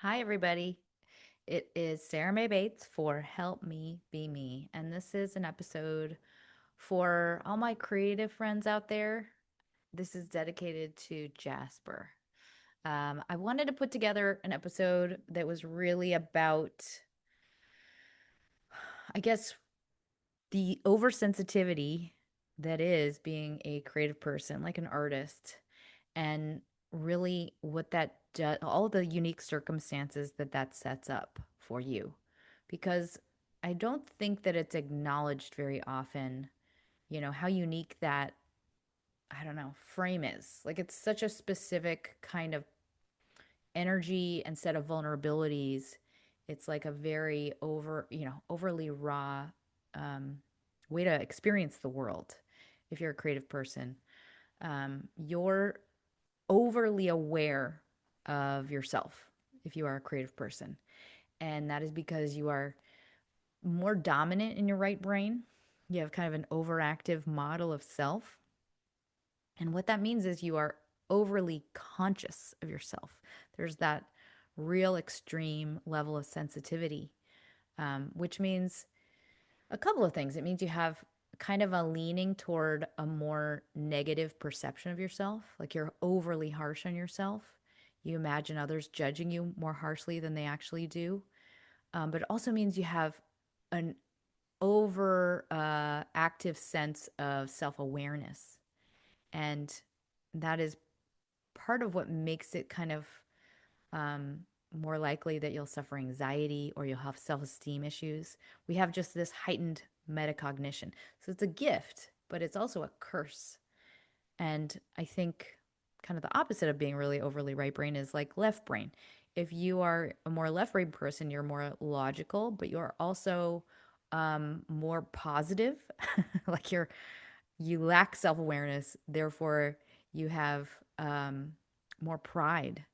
Hi, everybody. It is Sarah Mae Bates for Help Me Be Me. And this is an episode for all my creative friends out there. This is dedicated to Jasper. I wanted to put together an episode that was really about, I guess, the oversensitivity that is being a creative person, like an artist, and really what that does, all the unique circumstances that that sets up for you. Because I don't think that it's acknowledged very often, how unique that, I don't know, frame is. Like it's such a specific kind of energy and set of vulnerabilities. It's like a very overly raw way to experience the world if you're a creative person. You're overly aware of yourself if you are a creative person. And that is because you are more dominant in your right brain. You have kind of an overactive model of self. And what that means is you are overly conscious of yourself. There's that real extreme level of sensitivity, which means a couple of things. It means you have kind of a leaning toward a more negative perception of yourself, like you're overly harsh on yourself. You imagine others judging you more harshly than they actually do. But it also means you have an over active sense of self awareness. And that is part of what makes it kind of um, more likely that you'll suffer anxiety or you'll have self esteem issues. We have just this heightened metacognition. So it's a gift, but it's also a curse. And I think kind of the opposite of being really overly right brain is like left brain. If you are a more left brain person, you're more logical, but you're also more positive. like you lack self awareness, therefore you have more pride.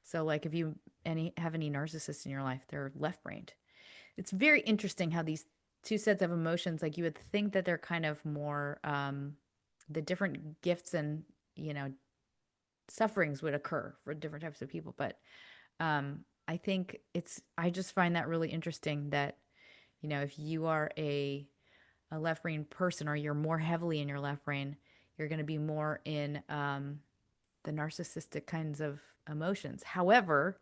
So, like if you have any narcissists in your life, they're left brained. It's very interesting how these two sets of emotions, like you would think that they're kind of more the different gifts and you know sufferings would occur for different types of people, but I think I just find that really interesting that if you are a left brain person or you're more heavily in your left brain, you're going to be more in the narcissistic kinds of emotions. However,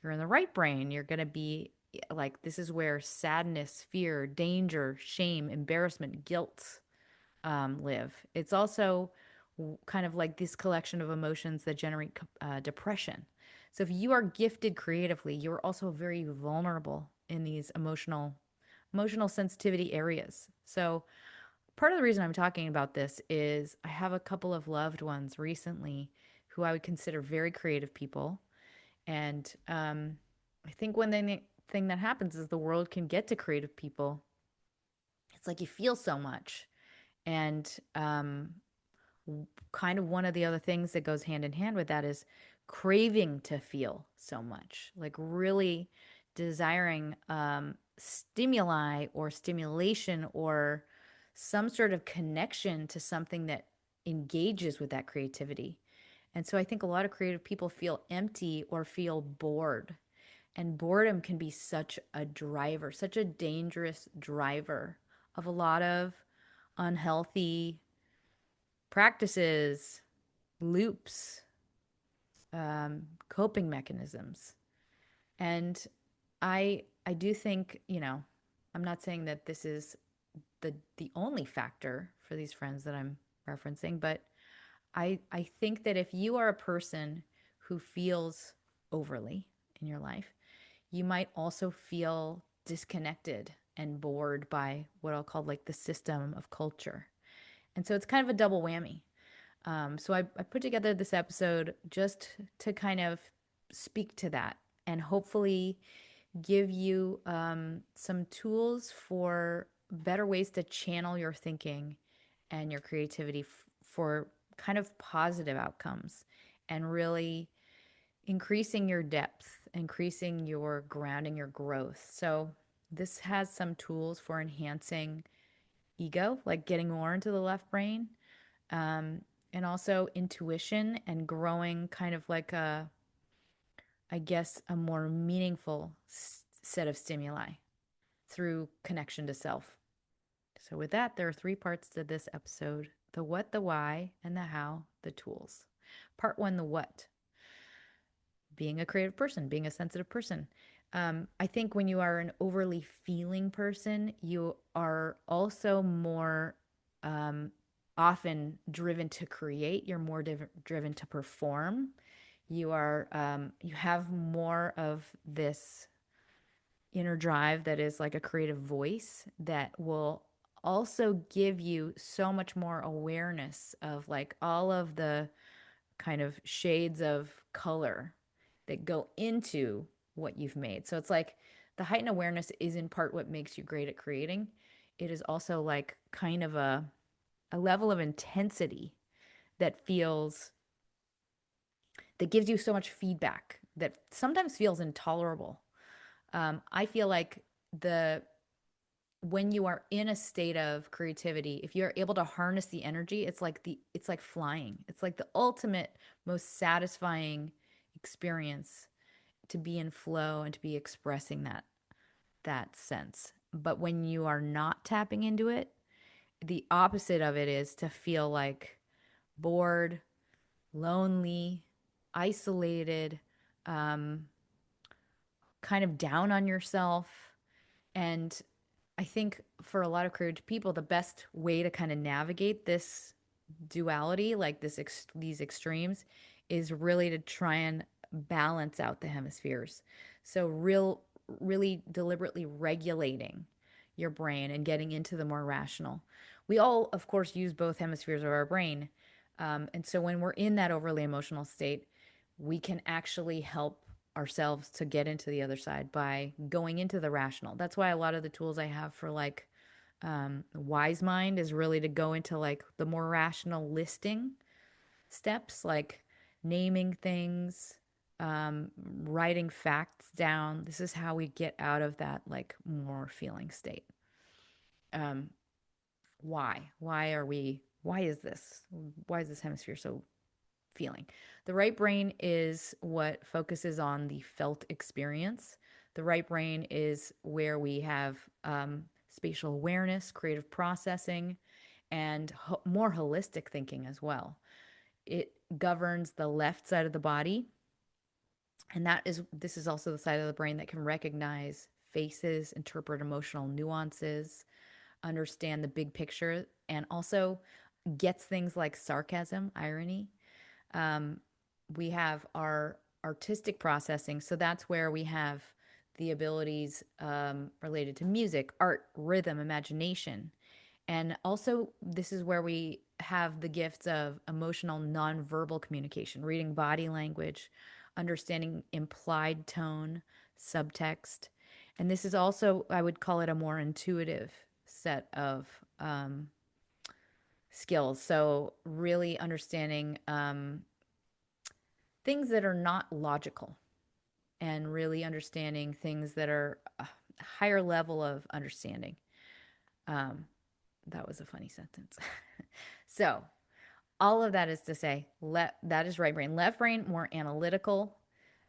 you're in the right brain, you're going to be like, this is where sadness, fear, danger, shame, embarrassment, guilt live. It's also kind of like this collection of emotions that generate depression. So if you are gifted creatively, you're also very vulnerable in these emotional sensitivity areas. So part of the reason I'm talking about this is I have a couple of loved ones recently who I would consider very creative people. And I think one thing that happens is the world can get to creative people. It's like you feel so much. And kind of one of the other things that goes hand in hand with that is craving to feel so much, like really desiring stimuli or stimulation or some sort of connection to something that engages with that creativity. And so I think a lot of creative people feel empty or feel bored. And boredom can be such a driver, such a dangerous driver of a lot of unhealthy practices, loops, coping mechanisms. And I do think, I'm not saying that this is the only factor for these friends that I'm referencing, but I think that if you are a person who feels overly in your life, you might also feel disconnected and bored by what I'll call like the system of culture. And so it's kind of a double whammy. So I put together this episode just to kind of speak to that and hopefully give you some tools for better ways to channel your thinking and your creativity for kind of positive outcomes and really increasing your depth, increasing your grounding, your growth. So this has some tools for enhancing ego, like getting more into the left brain, um, and also intuition and growing kind of like I guess, a more meaningful set of stimuli through connection to self. So, with that, there are three parts to this episode: the what, the why, and the how, the tools. Part one, the what: being a creative person, being a sensitive person. I think when you are an overly feeling person, you are also more um, often driven to create. You're more driven to perform. You have more of this inner drive that is like a creative voice that will also give you so much more awareness of like all of the kind of shades of color that go into what you've made. So it's like the heightened awareness is in part what makes you great at creating. It is also like kind of a level of intensity that feels that gives you so much feedback that sometimes feels intolerable. I feel like the when you are in a state of creativity, if you're able to harness the energy, it's like flying. It's like the ultimate, most satisfying experience to be in flow and to be expressing that sense. But when you are not tapping into it, the opposite of it is to feel like bored, lonely, isolated, um, kind of down on yourself. And I think for a lot of creative people, the best way to kind of navigate this duality, like these extremes, is really to try and balance out the hemispheres. So really deliberately regulating your brain and getting into the more rational. We all, of course, use both hemispheres of our brain. And so when we're in that overly emotional state, we can actually help ourselves to get into the other side by going into the rational. That's why a lot of the tools I have for like wise mind is really to go into like the more rational listing steps, like naming things, writing facts down. This is how we get out of that like more feeling state. Um, why is this? Why is this hemisphere so feeling? The right brain is what focuses on the felt experience. The right brain is where we have spatial awareness, creative processing, and more holistic thinking as well. It governs the left side of the body, and this is also the side of the brain that can recognize faces, interpret emotional nuances, understand the big picture, and also gets things like sarcasm, irony. Um, we have our artistic processing. So that's where we have the abilities related to music, art, rhythm, imagination. And also, this is where we have the gifts of emotional nonverbal communication, reading body language, understanding implied tone, subtext. And this is also, I would call it a more intuitive set of um, skills. So, really understanding things that are not logical and really understanding things that are a higher level of understanding. Um, that was a funny sentence. So, all of that is to say, that is right brain. Left brain, more analytical,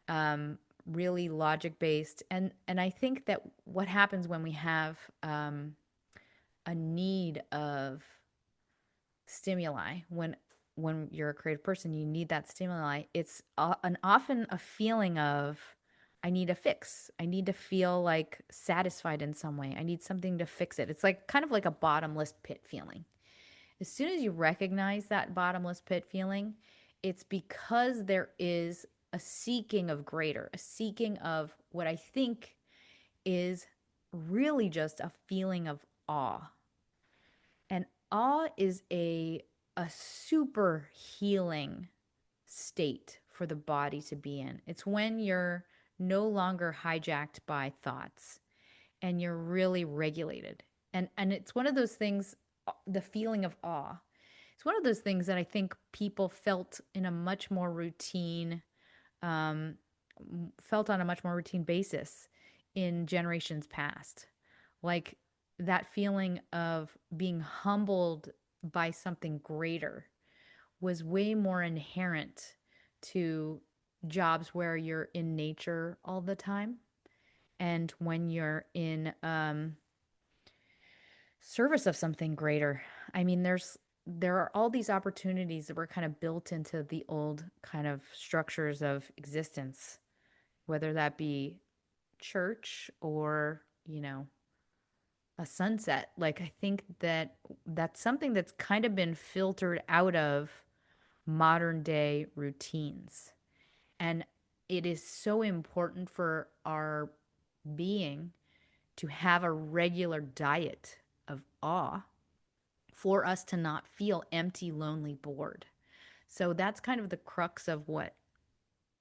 um, really logic based. And I think that what happens when we have a need of stimuli, when you're a creative person, you need that stimuli. It's often a feeling of, I need a fix. I need to feel like satisfied in some way. I need something to fix it. It's like kind of like a bottomless pit feeling. As soon as you recognize that bottomless pit feeling, it's because there is a seeking of greater, a seeking of what I think is really just a feeling of awe. And awe is a super healing state for the body to be in. It's when you're no longer hijacked by thoughts and you're really regulated. And it's one of those things, the feeling of awe. It's one of those things that I think people in a much more routine, um, felt on a much more routine basis in generations past. Like that feeling of being humbled by something greater was way more inherent to jobs where you're in nature all the time and when you're in service of something greater. I mean, there are all these opportunities that were kind of built into the old kind of structures of existence, whether that be church or, a sunset. Like I think that that's something that's kind of been filtered out of modern day routines. And it is so important for our being to have a regular diet of awe for us to not feel empty, lonely, bored. So that's kind of the crux of what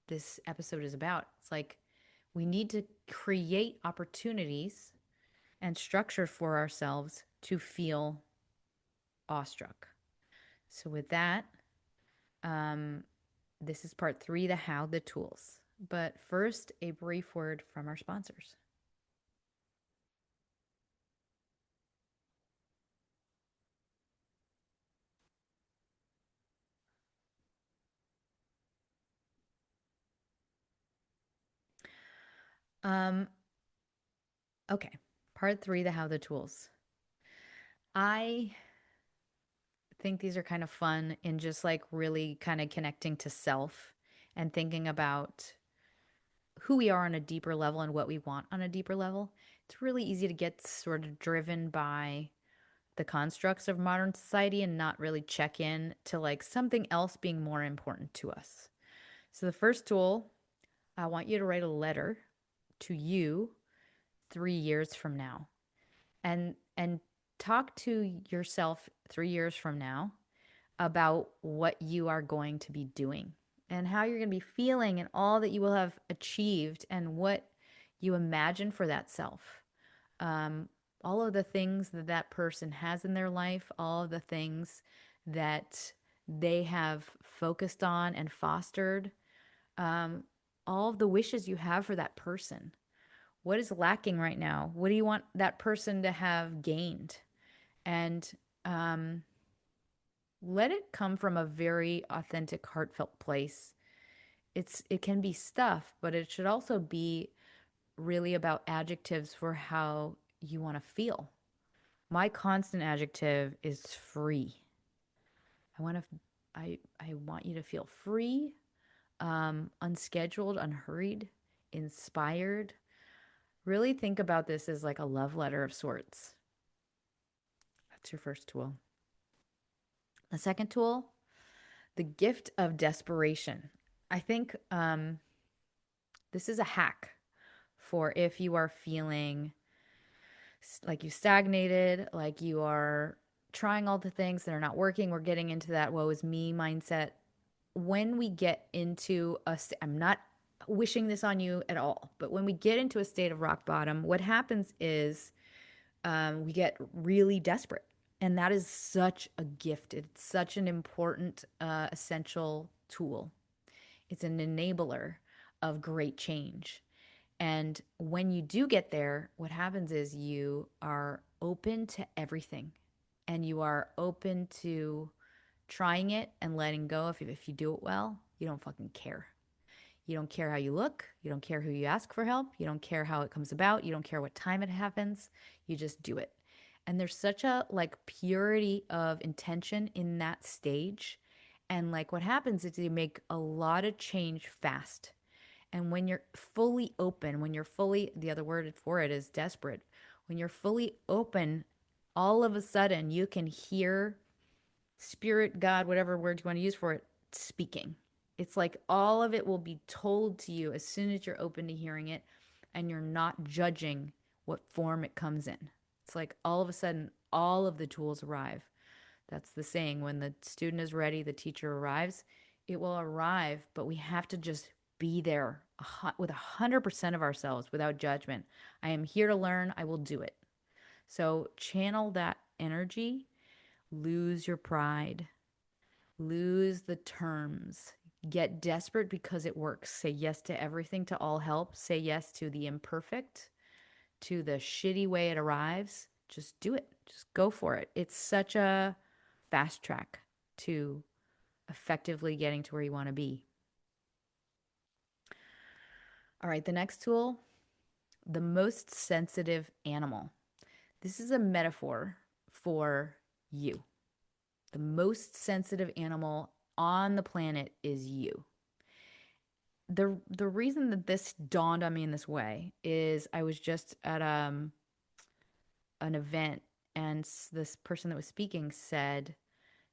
this episode is about. It's like we need to create opportunities and structure for ourselves to feel awestruck. So, with that, um, this is part three, the how, the tools. But first, a brief word from our sponsors. Um, okay, part three, the how, the tools. I think these are kind of fun in just like really kind of connecting to self and thinking about who we are on a deeper level and what we want on a deeper level. It's really easy to get sort of driven by the constructs of modern society and not really check in to like something else being more important to us. So the first tool, I want you to write a letter to you 3 years from now and talk to yourself 3 years from now about what you are going to be doing and how you're going to be feeling and all that you will have achieved and what you imagine for that self. Um, all of the things that that person has in their life, all of the things that they have focused on and fostered, um, all of the wishes you have for that person. What is lacking right now? What do you want that person to have gained? And um, let it come from a very authentic, heartfelt place. It can be stuff, but it should also be really about adjectives for how you want to feel. My constant adjective is free. I want to I want you to feel free, unscheduled, unhurried, inspired. Really think about this as like a love letter of sorts. That's your first tool. The second tool, the gift of desperation. I think this is a hack for if you are feeling like you stagnated, like you are trying all the things that are not working. We're getting into that woe is me mindset. When we get into I'm not wishing this on you at all, but when we get into a state of rock bottom, what happens is we get really desperate. And that is such a gift. It's such an important, essential tool. It's an enabler of great change. And when you do get there, what happens is you are open to everything and you are open to trying it and letting go. If you do it well, you don't fucking care. You don't care how you look. You don't care who you ask for help. You don't care how it comes about. You don't care what time it happens. You just do it. And there's such a like purity of intention in that stage. And like what happens is you make a lot of change fast. And when you're fully open, when you're fully, the other word for it is desperate. When you're fully open, all of a sudden you can hear spirit, God, whatever word you want to use for it, speaking. It's like all of it will be told to you as soon as you're open to hearing it and you're not judging what form it comes in. It's like all of a sudden, all of the tools arrive. That's the saying when the student is ready, the teacher arrives. It will arrive, but we have to just be there with 100% of ourselves without judgment. I am here to learn. I will do it. So channel that energy, lose your pride, lose the terms, get desperate because it works. Say yes to everything, to all help. Say yes to the imperfect, to the shitty way it arrives. Just do it. Just go for it. It's such a fast track to effectively getting to where you want to be. All right, the next tool, the most sensitive animal. This is a metaphor for you. The most sensitive animal on the planet is you. The reason that this dawned on me in this way is I was just at an event, and this person that was speaking said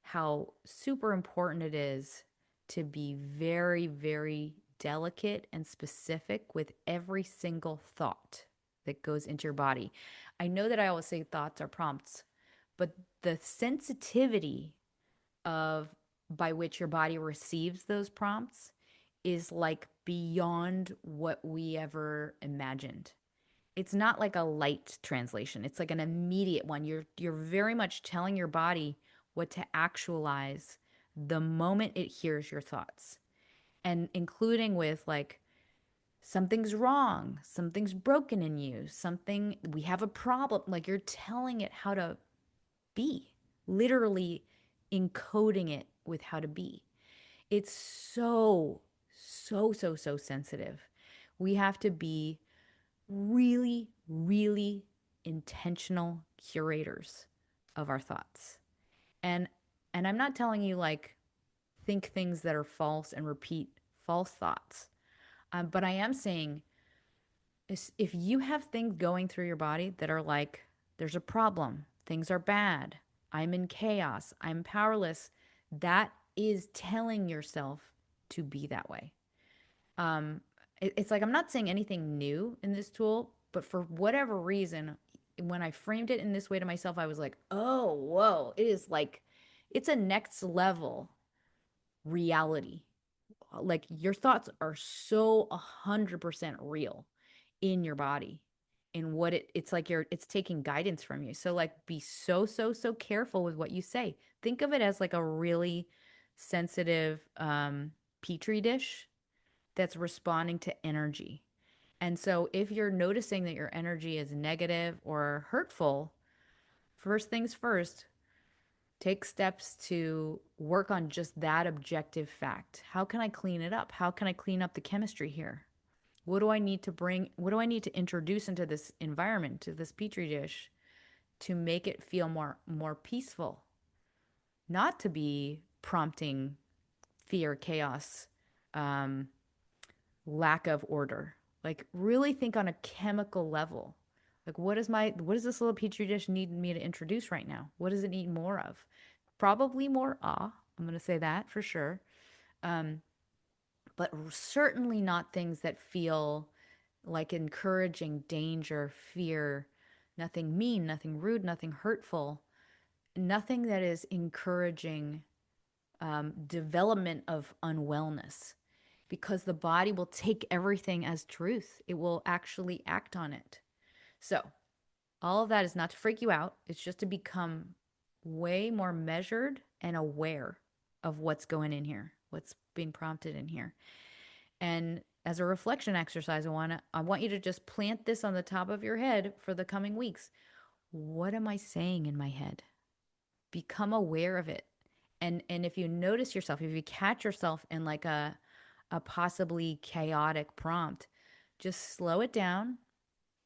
how super important it is to be very, very delicate and specific with every single thought that goes into your body. I know that I always say thoughts are prompts, but the sensitivity of by which your body receives those prompts is like beyond what we ever imagined. It's not like a light translation. It's like an immediate one. You're very much telling your body what to actualize the moment it hears your thoughts. And including with like something's wrong, something's broken in you, something we have a problem. Like you're telling it how to be, literally encoding it with how to be. It's so sensitive. We have to be really, really intentional curators of our thoughts. And and I'm not telling you like think things that are false and repeat false thoughts. But I am saying is if you have things going through your body that are like, there's a problem, things are bad, I'm in chaos, I'm powerless, that is telling yourself to be that way. It's like I'm not saying anything new in this tool, but for whatever reason, when I framed it in this way to myself, I was like, oh, whoa, it is like, it's a next level reality. Like your thoughts are so 100% real in your body in what it's like it's taking guidance from you. So like be so careful with what you say. Think of it as like a really sensitive petri dish that's responding to energy. And so if you're noticing that your energy is negative or hurtful, first things first, take steps to work on just that objective fact. How can I clean it up? How can I clean up the chemistry here? What do I need to bring? What do I need to introduce into this environment, to this petri dish to make it feel more peaceful? Not to be prompting fear, chaos, um, lack of order. Like really think on a chemical level. Like what does this little petri dish need me to introduce right now? What does it need more of? Probably more awe. I'm going to say that for sure. Um, but certainly not things that feel like encouraging danger, fear, nothing mean, nothing rude, nothing hurtful, nothing that is encouraging development of unwellness because the body will take everything as truth. It will actually act on it. So, all of that is not to freak you out, it's just to become way more measured and aware of what's going in here, what's being prompted in here. And as a reflection exercise, I want you to just plant this on the top of your head for the coming weeks. What am I saying in my head? Become aware of it. And if you notice yourself, if you catch yourself in like a possibly chaotic prompt, just slow it down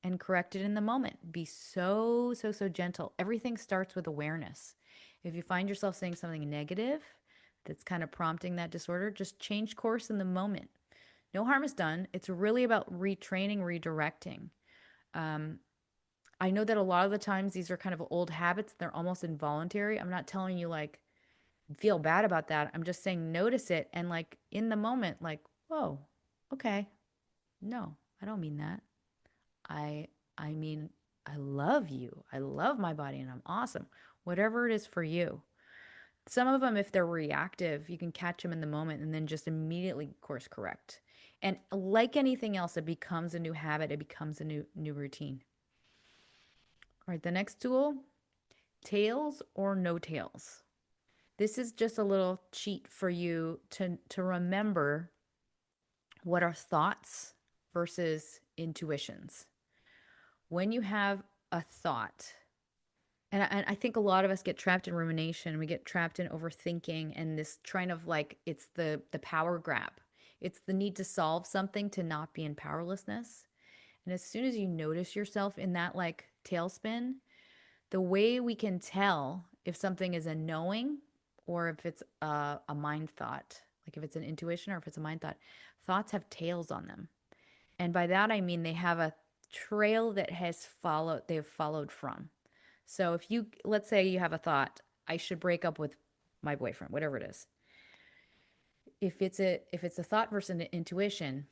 and correct it in the moment. Be so gentle. Everything starts with awareness. If you find yourself saying something negative that's kind of prompting that disorder, just change course in the moment. No harm is done. It's really about retraining, redirecting. Um, I know that a lot of the times these are kind of old habits, they're almost involuntary. I'm not telling you like feel bad about that. I'm just saying notice it and like in the moment, like, whoa, okay, no, I don't mean that. I I mean I love you. I love my body and I'm awesome. Whatever it is for you. Some of them, if they're reactive, you can catch them in the moment and then just immediately course correct. And like anything else, it becomes a new habit. It becomes a new routine. All right, the next tool, tails or no tails. This is just a little cheat for you to remember what are thoughts versus intuitions. When you have a thought, and I think a lot of us get trapped in rumination. We get trapped in overthinking and this trying of like it's the power grab. It's the need to solve something, to not be in powerlessness. And as soon as you notice yourself in that like tailspin, the way we can tell if something is a knowing or if it's a mind thought, like if it's an intuition or if it's a mind thought, thoughts have tails on them. And by that, I mean they have a trail that they've followed from. So if you, let's say you have a thought, I should break up with my boyfriend, whatever it is. If it's a thought versus an intuition,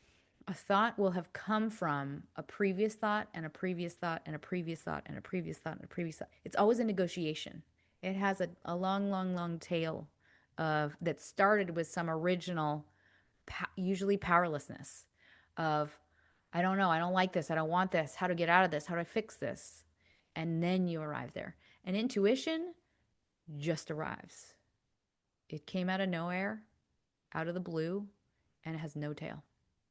a thought will have come from a previous thought and a previous thought and a previous thought and a previous thought and a previous thought. It's always a negotiation. It has a long, long, long tail of that started with some original, usually powerlessness of, I don't know, I don't like this, I don't want this, how to get out of this, how do I fix this? And then you arrive there. And intuition just arrives. It came out of nowhere, out of the blue, and it has no tail.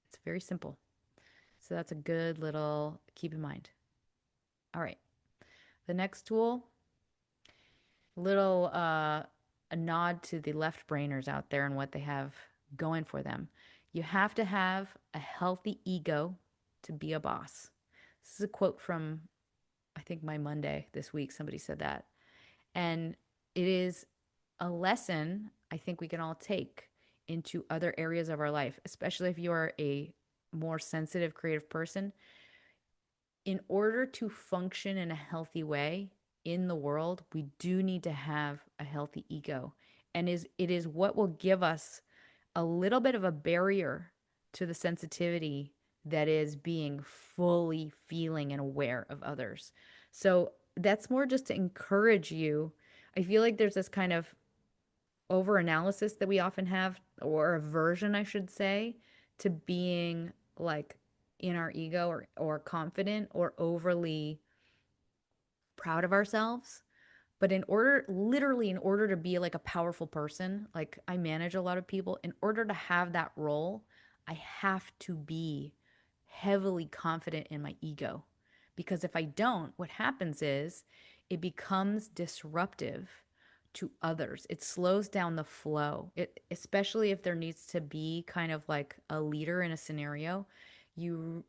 It's very simple. So that's a good little keep in mind. All right. The next tool, little a nod to the left brainers out there and what they have going for them. You have to have a healthy ego to be a boss. This is a quote from, I think, my Monday this week. Somebody said that. And it is a lesson I think we can all take into other areas of our life, especially if you are a more sensitive, creative person. In order to function in a healthy way in the world, we do need to have a healthy ego. And it is what will give us a little bit of a barrier to the sensitivity that is being fully feeling and aware of others. So that's more just to encourage you. I feel like there's this kind of over analysis that we often have, or aversion, I should say, to being like in our ego or confident or overly proud of ourselves. But in order, literally, in order to be like a powerful person, like I manage a lot of people, in order to have that role, I have to be heavily confident in my ego. Because if I don't, what happens is it becomes disruptive to others. It slows down the flow. Especially if there needs to be kind of like a leader in a scenario. You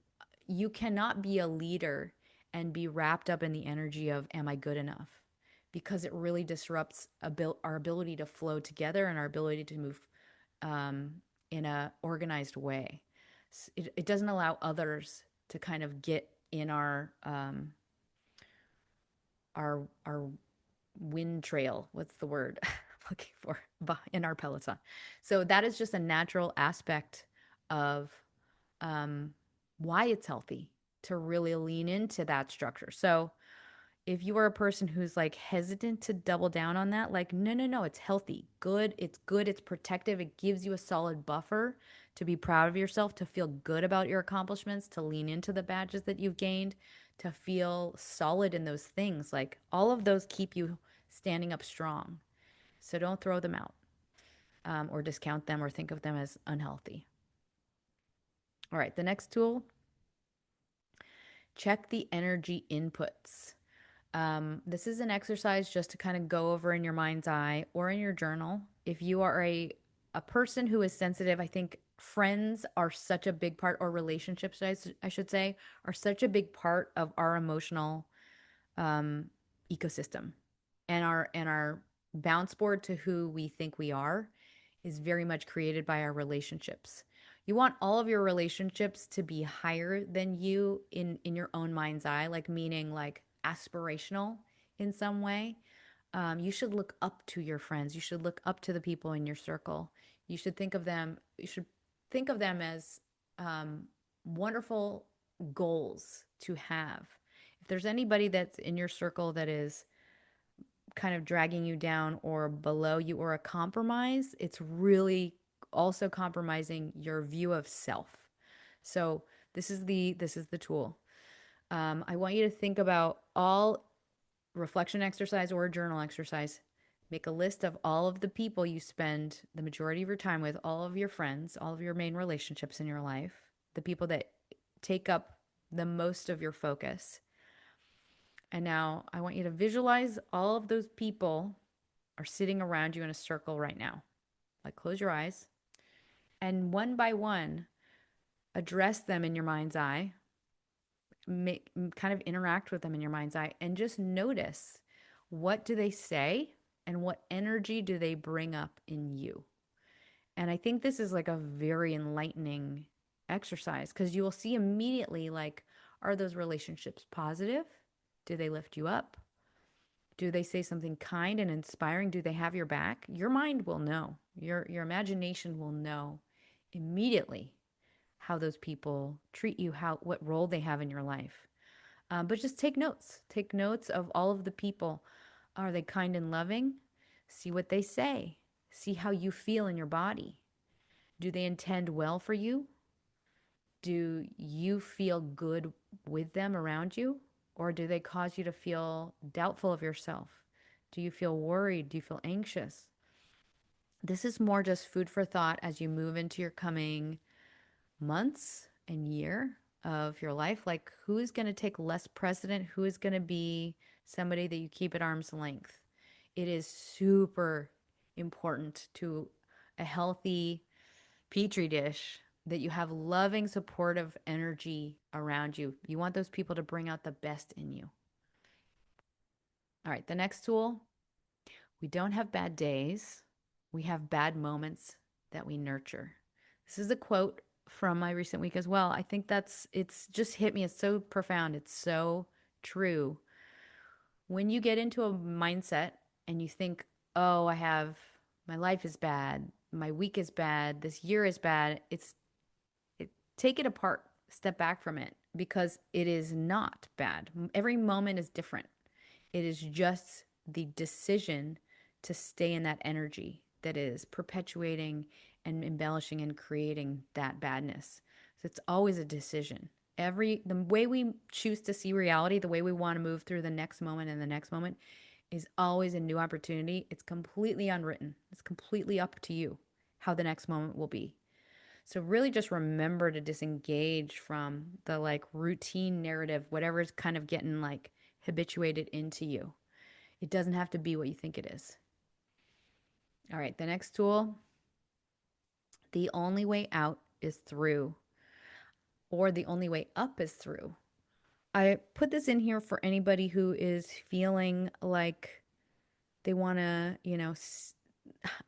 you cannot be a leader and be wrapped up in the energy of am I good enough? Because it really disrupts our ability to flow together and our ability to move um, in a organized way. It doesn't allow others to kind of get in our wind trail. What's the word I'm looking for? In our peloton. So that is just a natural aspect of um, why it's healthy to really lean into that structure. So if you are a person who's like hesitant to double down on that, like, no, no, no, it's healthy, good, it's protective, it gives you a solid buffer to be proud of yourself, to feel good about your accomplishments, to lean into the badges that you've gained, to feel solid in those things. Like, all of those keep you standing up strong. So don't throw them out or discount them or think of them as unhealthy. All right, the next tool, check the energy inputs. This is an exercise just to kind of go over in your mind's eye or in your journal. If you are a person who is sensitive, I think friends are such a big part, or relationships, I should say, are such a big part of our emotional um, ecosystem, and our bounce board to who we think we are is very much created by our relationships. You want all of your relationships to be higher than you in your own mind's eye, like meaning like aspirational in some way. You should look up to your friends. You should look up to the people in your circle. You should think of them. You should think of them as um, wonderful goals to have. If there's anybody that's in your circle that is kind of dragging you down or below you or a compromise, it's really also compromising your view of self. So this is the tool. I want you to think about all reflection exercise or journal exercise. Make a list of all of the people you spend the majority of your time with, all of your friends, all of your main relationships in your life, the people that take up the most of your focus. And now I want you to visualize all of those people are sitting around you in a circle right now. Like, close your eyes And one by one, address them in your mind's eye, kind of interact with them in your mind's eye, and just notice, what do they say and what energy do they bring up in you. And I think this is like a very enlightening exercise, because you will see immediately, like, are those relationships positive? Do they lift you up? Do they say something kind and inspiring? Do they have your back? Your mind will know. Your imagination will know immediately how those people treat you, how what role they have in your life. But just take notes. Take notes of all of the people. Are they kind and loving? See what they say. See how you feel in your body. Do they intend well for you? Do you feel good with them around you? Or do they cause you to feel doubtful of yourself? Do you feel worried? Do you feel anxious? This is more just food for thought as you move into your coming months and year of your life. Like, who is going to take less precedent? Who is going to be somebody that you keep at arm's length? It is super important to a healthy petri dish that you have loving, supportive energy around you. You want those people to bring out the best in you. All right, the next tool, we don't have bad days, we have bad moments that we nurture. This is a quote from my recent week as well. I think it's just hit me. It's so profound. It's so true. When you get into a mindset and you think, oh, my life is bad, my week is bad, this year is bad, take it apart, step back from it, because it is not bad. Every moment is different. It is just the decision to stay in that energy that is perpetuating and embellishing and creating that badness. So it's always a decision. The way we choose to see reality, the way we want to move through the next moment and the next moment is always a new opportunity. It's completely unwritten. It's completely up to you how the next moment will be. So really just remember to disengage from the like routine narrative, whatever's kind of getting like habituated into you. It doesn't have to be what you think it is. All right, the next tool, the only way out is through, or the only way up is through. I put this in here for anybody who is feeling like they want to,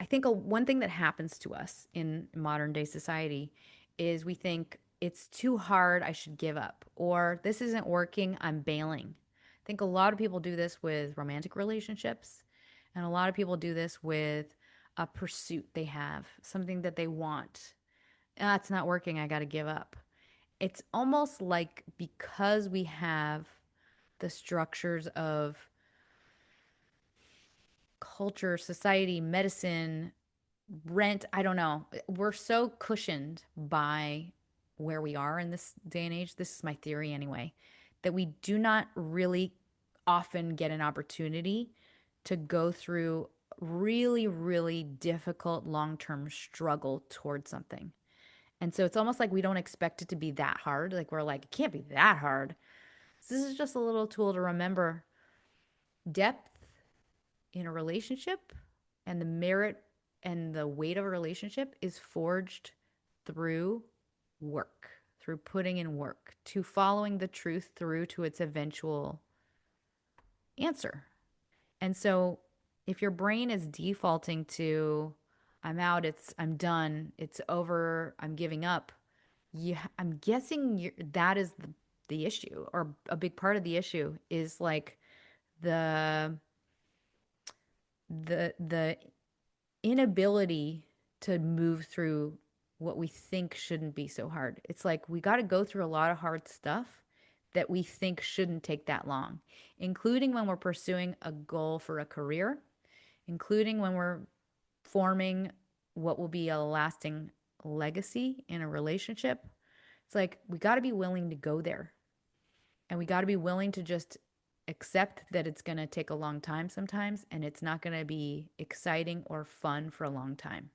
I think one thing that happens to us in modern day society is we think it's too hard, I should give up, or this isn't working, I'm bailing. I think a lot of people do this with romantic relationships, and a lot of people do this with a pursuit they have, something that they want. Ah, it's not working, I got to give up. It's almost like because we have the structures of culture, society, medicine, rent, I don't know. We're so cushioned by where we are in this day and age. This is my theory anyway, that we do not really often get an opportunity to go through really, really difficult long term struggle towards something. And so it's almost like we don't expect it to be that hard. Like, we're like, it can't be that hard. So this is just a little tool to remember depth in a relationship, and the merit and the weight of a relationship is forged through work, through putting in work, to following the truth through to its eventual answer. And so if your brain is defaulting to, I'm out, I'm done, it's over, I'm giving up, I'm guessing that is the issue, or a big part of the issue is like the the inability to move through what we think shouldn't be so hard. It's like we got to go through a lot of hard stuff that we think shouldn't take that long, including when we're pursuing a goal for a career, including when we're forming what will be a lasting legacy in a relationship. It's like we got to be willing to go there, and we got to be willing to just accept that it's going to take a long time sometimes, and it's not going to be exciting or fun for a long time.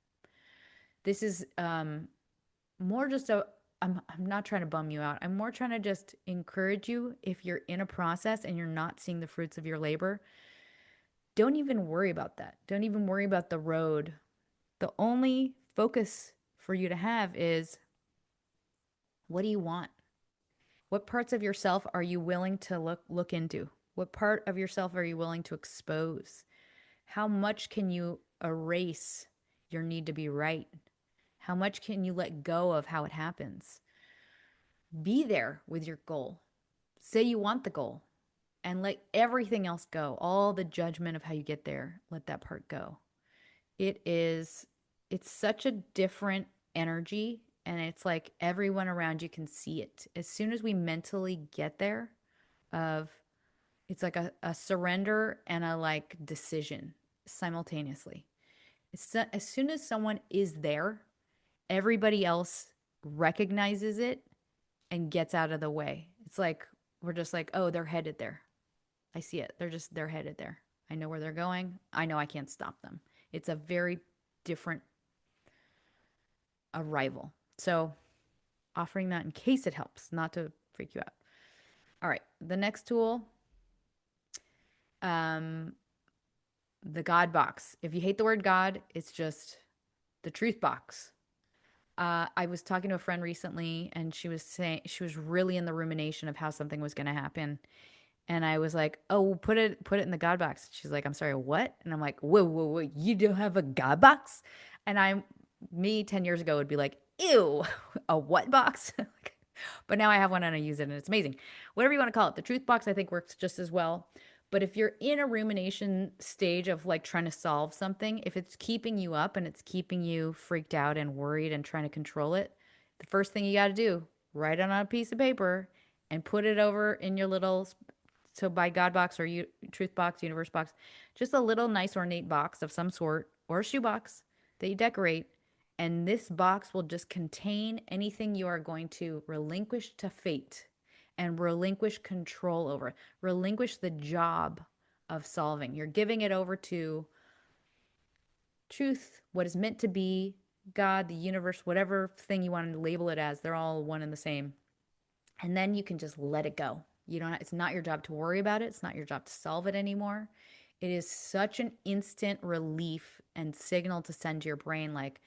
This is more just I'm not trying to bum you out. I'm more trying to just encourage you, if you're in a process and you're not seeing the fruits of your labor, don't even worry about that. Don't even worry about the road. The only focus for you to have is, what do you want? What parts of yourself are you willing to look into? What part of yourself are you willing to expose? How much can you erase your need to be right? How much can you let go of how it happens? Be there with your goal. Say you want the goal and let everything else go. All the judgment of how you get there, let that part go. It is, it's such a different energy. And it's like everyone around you can see it. As soon as we mentally get there, of it's like a surrender and a like decision simultaneously. As soon as someone is there, everybody else recognizes it and gets out of the way. It's like we're just like, oh, they're headed there. I see it. They're headed there. I know where they're going. I know I can't stop them. It's a very different arrival. So, offering that in case it helps, not to freak you out. All right. The next tool, um, the God box. If you hate the word God, it's just the truth box. I was talking to a friend recently, and she was saying she was really in the rumination of how something was going to happen. And I was like, "Oh, put it in the God box." She's like, "I'm sorry, what?" And I'm like, "Whoa, whoa, whoa! You don't have a God box?" And me 10 years ago would be like, "Ew, a what box?" But now I have one and I use it, and it's amazing. Whatever you want to call it, the truth box I think works just as well. But if you're in a rumination stage of like trying to solve something, if it's keeping you up and it's keeping you freaked out and worried and trying to control it, the first thing you got to do, write it on a piece of paper and put it over in your little, so by God box or truth box, universe box, just a little nice ornate box of some sort or a shoebox that you decorate. And this box will just contain anything you are going to relinquish to fate and relinquish control over, relinquish the job of solving. You're giving it over to truth, what is meant to be, God, the universe, whatever thing you want to label it as. They're all one and the same. And then you can just let it go. You don't, it's not your job to worry about it. It's not your job to solve it anymore. It is such an instant relief and signal to send to your brain, like,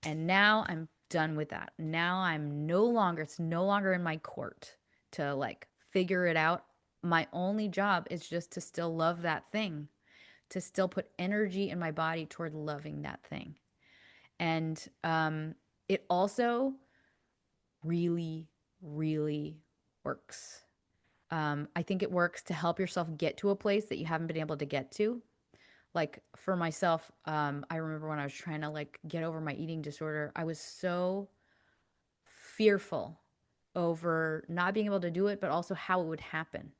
and now I'm done with that. Now it's no longer in my court to like figure it out. My only job is just to still love that thing, to still put energy in my body toward loving that thing. And it also really, really works. I think it works to help yourself get to a place that you haven't been able to get to. Like for myself, I remember when I was trying to like get over my eating disorder, I was so fearful over not being able to do it, but also how it would happen.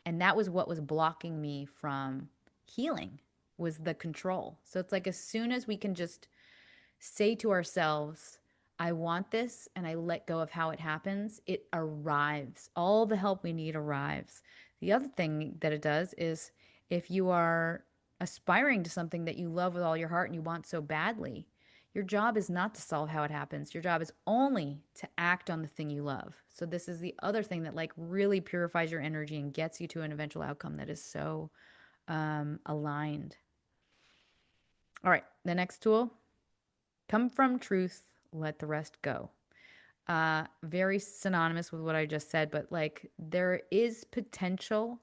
And that was what was blocking me from healing, was the control. So it's like as soon as we can just say to ourselves, I want this, and I let go of how it happens, it arrives. All the help we need arrives. The other thing that it does is if you are aspiring to something that you love with all your heart and you want so badly, your job is not to solve how it happens. Your job is only to act on the thing you love. So this is the other thing that like really purifies your energy and gets you to an eventual outcome that is so aligned. All right, the next tool, come from truth, let the rest go. Very synonymous with what I just said, but like there is potential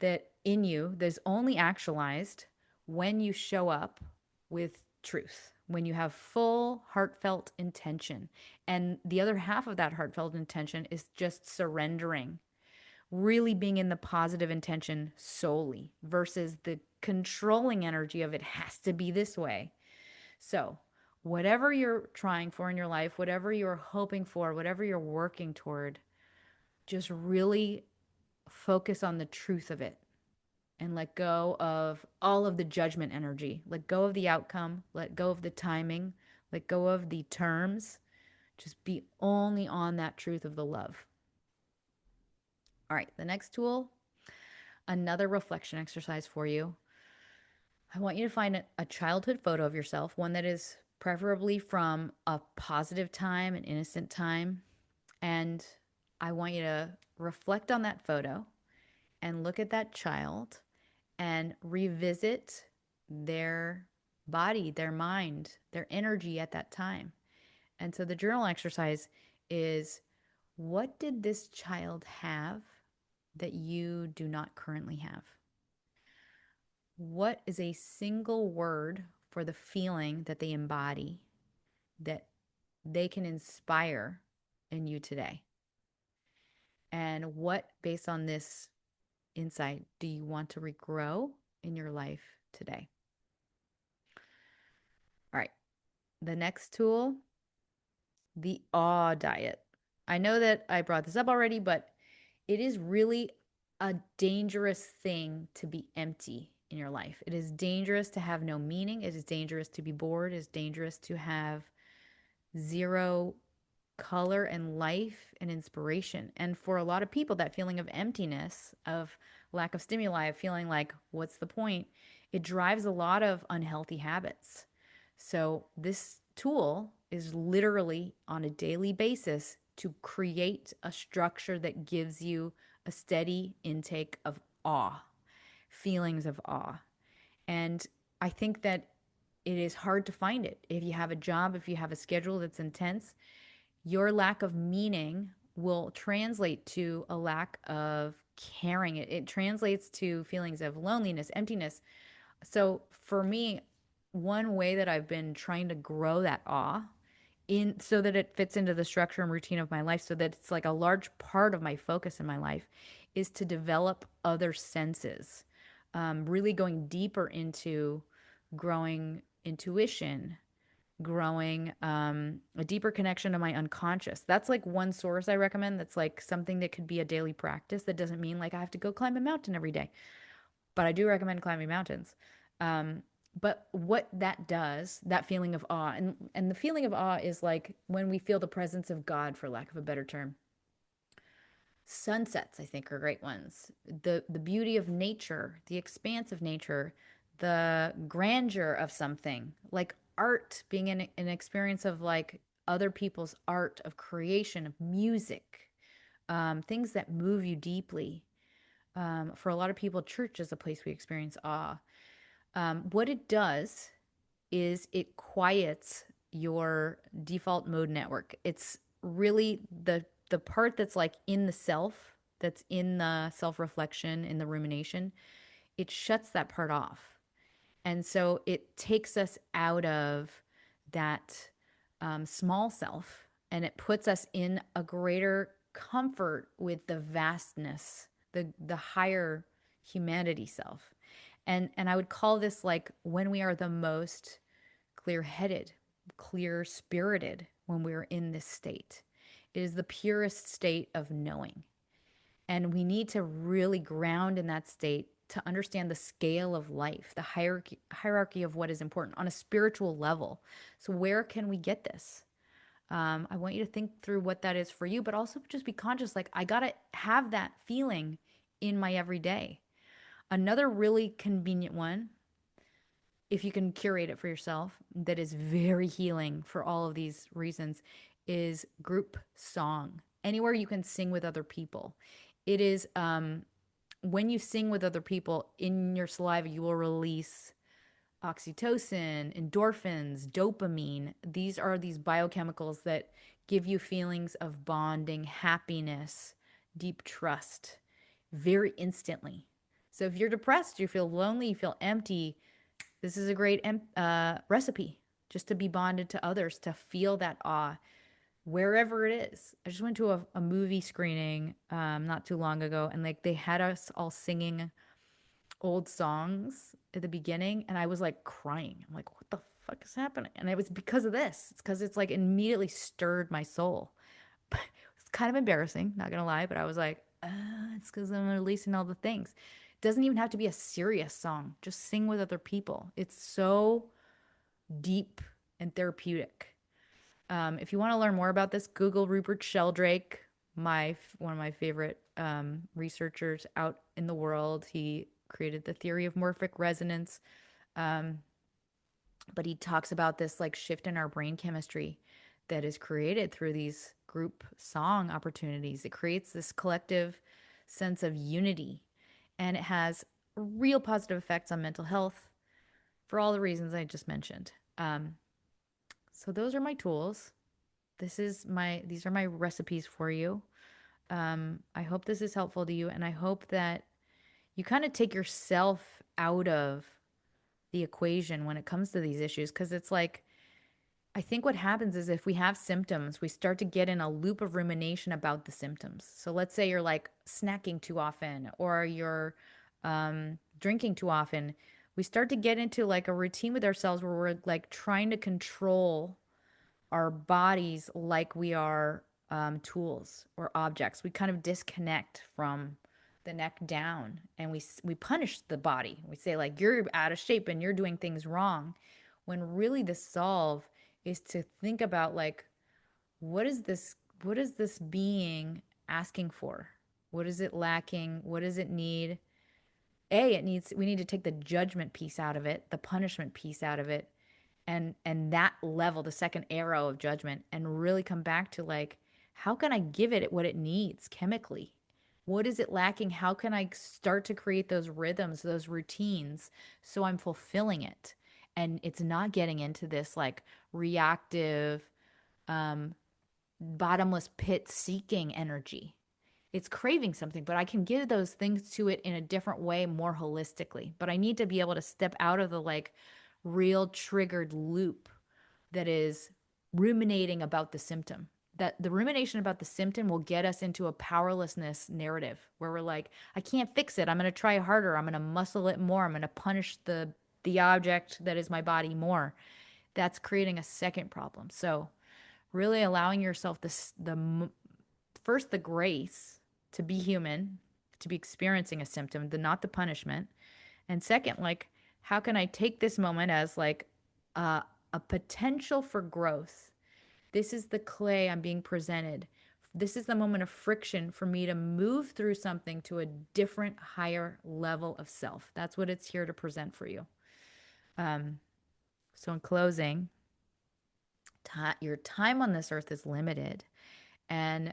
that in you that's only actualized when you show up with truth, when you have full heartfelt intention. And the other half of that heartfelt intention is just surrendering, really being in the positive intention solely versus the controlling energy of it has to be this way. So, whatever you're trying for in your life, whatever you're hoping for, whatever you're working toward, just really focus on the truth of it and let go of all of the judgment energy. Let go of the outcome, let go of the timing, let go of the terms. Just be only on that truth of the love. All right, the next tool, another reflection exercise for you. I want you to find a childhood photo of yourself, one that is preferably from a positive time, an innocent time. And I want you to reflect on that photo and look at that child and revisit their body, their mind, their energy at that time. And so the journal exercise is, what did this child have that you do not currently have? What is a single word for the feeling that they embody that they can inspire in you today? And what, based on this insight, do you want to regrow in your life today? All right. The next tool, the awe diet. I know that I brought this up already, but it is really a dangerous thing to be empty in your life. It is dangerous to have no meaning. It is dangerous to be bored. It is dangerous to have zero color and life and inspiration. And for a lot of people, that feeling of emptiness, of lack of stimuli, of feeling like, what's the point? It drives a lot of unhealthy habits. So, this tool is literally on a daily basis to create a structure that gives you a steady intake of awe, feelings of awe. And I think that it is hard to find it. If you have a job, if you have a schedule that's intense, your lack of meaning will translate to a lack of caring. It translates to feelings of loneliness, emptiness. So for me, one way that I've been trying to grow that awe in so that it fits into the structure and routine of my life, so that it's like a large part of my focus in my life, is to develop other senses, really going deeper into growing intuition, growing a deeper connection to my unconscious. That's like one source I recommend. That's like something that could be a daily practice. That doesn't mean like I have to go climb a mountain every day, but I do recommend climbing mountains. Um, but what that does, that feeling of awe, and the feeling of awe is like when we feel the presence of God, for lack of a better term. Sunsets, I think, are great ones. The beauty of nature, the expanse of nature, the grandeur of something, like art being an experience of like other people's art, of creation, of music, things that move you deeply. For a lot of people, church is a place we experience awe. What it does is it quiets your default mode network. It's really the part that's like in the self, that's in the self-reflection, in the rumination. It shuts that part off. And so it takes us out of that small self, and it puts us in a greater comfort with the vastness, the higher humanity self. And I would call this like when we are the most clear headed, clear spirited when we're in this state. It is the purest state of knowing. And we need to really ground in that state to understand the scale of life, the hierarchy of what is important on a spiritual level. So, where can we get this? I want you to think through what that is for you, but also just be conscious like, I got to have that feeling in my everyday. Another really convenient one, if you can curate it for yourself, that is very healing for all of these reasons, is group song. Anywhere you can sing with other people. It is when you sing with other people, in your saliva, you will release oxytocin, endorphins, dopamine. These are these biochemicals that give you feelings of bonding, happiness, deep trust very instantly. So if you're depressed, you feel lonely, you feel empty, this is a great recipe just to be bonded to others, to feel that awe wherever it is. I just went to a movie screening not too long ago, and like they had us all singing old songs at the beginning, and I was like crying. I'm like, what the fuck is happening? And it was because of this. It's because it's like immediately stirred my soul. But it's kind of embarrassing, not gonna lie, but I was like, it's because I'm releasing all the things. It doesn't even have to be a serious song. Just sing with other people. It's so deep and therapeutic. If you want to learn more about this, Google Rupert Sheldrake, one of my favorite researchers out in the world. He created the theory of morphic resonance, um, but he talks about this like shift in our brain chemistry that is created through these group song opportunities. It creates this collective sense of unity, and it has real positive effects on mental health for all the reasons I just mentioned. So those are my tools. these are my recipes for you. I hope this is helpful to you, and I hope that you kind of take yourself out of the equation when it comes to these issues. Because it's like, I think what happens is if we have symptoms, we start to get in a loop of rumination about the symptoms. So let's say you're like snacking too often or you're drinking too often. We start to get into like a routine with ourselves where we're like trying to control our bodies like we are tools or objects. We kind of disconnect from the neck down, and we punish the body. We say like you're out of shape and you're doing things wrong, when really the solve is to think about like what is this being asking for? What is it lacking? What does it need? It needs we need to take the judgment piece out of it, the punishment piece out of it, and that level, the second arrow of judgment, and really come back to like, how can I give it what it needs chemically? What is it lacking? How can I start to create those rhythms, those routines, so I'm fulfilling it? And it's not getting into this like reactive, um, bottomless pit seeking energy. It's craving something, but I can give those things to it in a different way, more holistically. But I need to be able to step out of the like real triggered loop that is ruminating about the symptom. That the rumination about the symptom will get us into a powerlessness narrative where we're like, I can't fix it. I'm going to try harder. I'm going to muscle it more. I'm going to punish the object that is my body more. That's creating a second problem. So, really allowing yourself this the first the grace to be human, to be experiencing a symptom, the not the punishment. And second, like, how can I take this moment as like uh, a potential for growth? This is the clay I'm being presented. This is the moment of friction for me to move through something to a different, higher level of self. That's what it's here to present for you. Um, so, in closing, your time on this earth is limited. And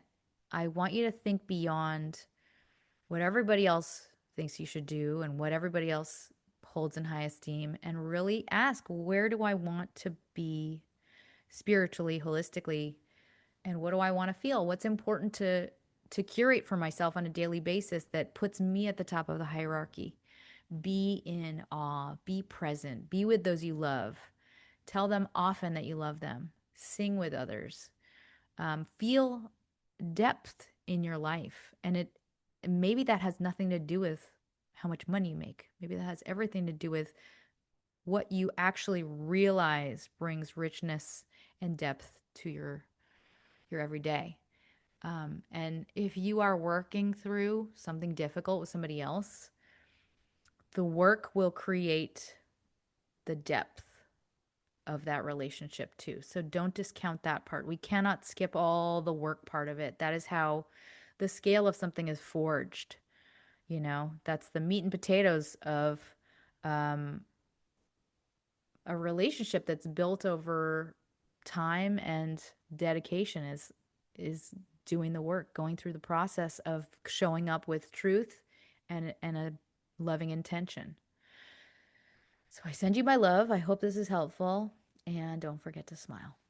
I want you to think beyond what everybody else thinks you should do and what everybody else holds in high esteem, and really ask, where do I want to be spiritually, holistically, and what do I want to feel? What's important to curate for myself on a daily basis that puts me at the top of the hierarchy? Be in awe, be present, be with those you love. Tell them often that you love them. Sing with others. Feel depth in your life. And maybe that has nothing to do with how much money you make. Maybe that has everything to do with what you actually realize brings richness and depth to your everyday. And if you are working through something difficult with somebody else, the work will create the depth of that relationship too. So don't discount that part. We cannot skip all the work part of it. That is how the scale of something is forged. That's the meat and potatoes of um, a relationship that's built over time and dedication is doing the work, going through the process of showing up with truth and a loving intention. So I send you my love. I hope this is helpful, and don't forget to smile.